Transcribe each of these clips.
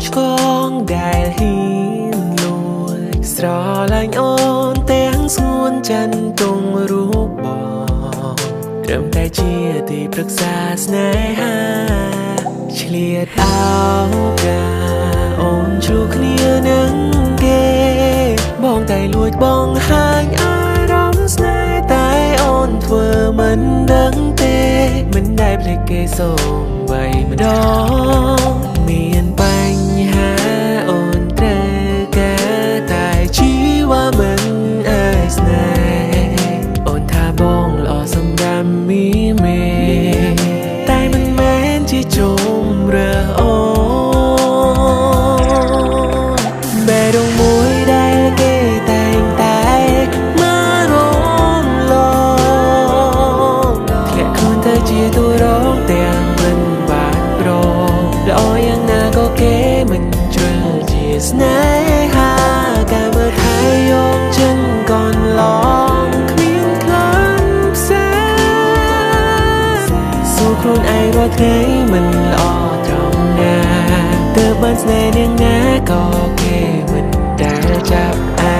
ឆ្កងដែលហ៊ានលួចស្រឡាញ់អូនទាំងស្ងួនចិនទងរូបបងត្រឹមតែជាទីប្រឹក្សាស្នេហាឆ្លៀតអោកាអូនឆ្លុះគ្នានឹងគេបងតែលួចបងហាញអារម្មណ៍ស្នេហ៍តែអូនធ្វើមិនដឹងទេមិនដែលភ្លេចគេសូម្បីម្ដងមានបញ្ហាអូនត្រូវការតែជីវ៉ាមិនអាចស្នេហ៍អូនថាបងល្អសម្រាប់មីមេតែមិនមែនជាជម្រើសអូនបេះដូងមួយដែលគេតែងតែមករំលងធ្លាក់ខ្លួនទៅជាតួរងទាំងមិនបានប្រល្អយ៉ាងណាក៏គេមិនជ្រើជាស្នេហាការមើលថែយកចិនកូនឡងគ្មានក្លិនផ្សេងសួរខ្លួនឯងរាល់ថ្ងៃមិនល្អត្រង់ណាទើបបានស្នេហ៍នាងណាក៏គេមិនដែលចាប់អា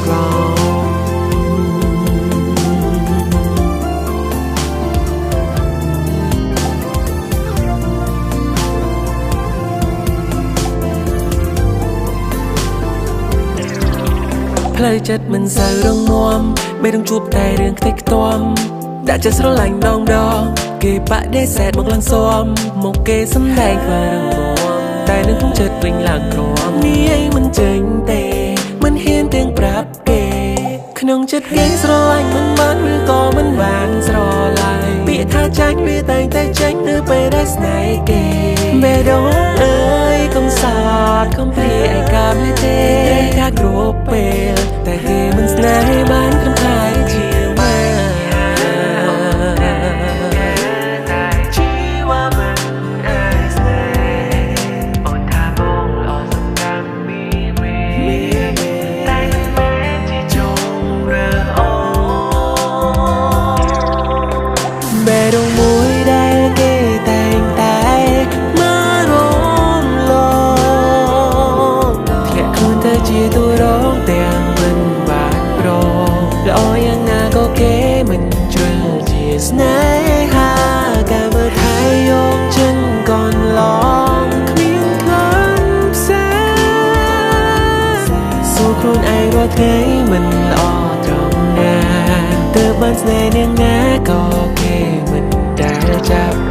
រម្មណ៍ផ្លូវចិត្តមិនសូវរងមាំបេះដូងជួបតែរឿងខ្ទេចខ្ទាំដាក់ចិត្តស្រឡាញ់ដងគេបដិសេធមកឡើងស៊ំមកគេសំដែងធ្វើរឿងមាំតែនឹងក្នុងចិត្តវិញឡើងក្រំនេះមិនចេញទេមិនហ៊ានទាំងប្រាប់គេក្នុងចិត្តគេស្រឡាញ់មិនបានឬក៏មិនបានស្រឡាញ់ពាក្យថាចាញ់វាតែងតែចេញនៅពេលដែលស្នេហ៍គេបេះដូងអើយកុំសោតកុំព្រាយឯកាមទេថាគ្រប់ពេលតែគេមិនស្នេហ៍បានគ្រាំខ្លាយជាមកបេះដូងមួយដែលគេតែងតែមករំលងធ្លាក់ខ្លួនទៅជាតួរងទាំងមិនបានប្រល្អយ៉ាងណាក៏គេមិនជ្រើជាស្នេហាការមើលថែយកចិនកូនឡងគ្មានក្លិនផ្សេងសួរខ្លួនឯងរាល់ថ្ងៃមិនល្អត្រង់ណាទើបបានស្នេហ៍នាងណាក៏គេមិនដែលចាប់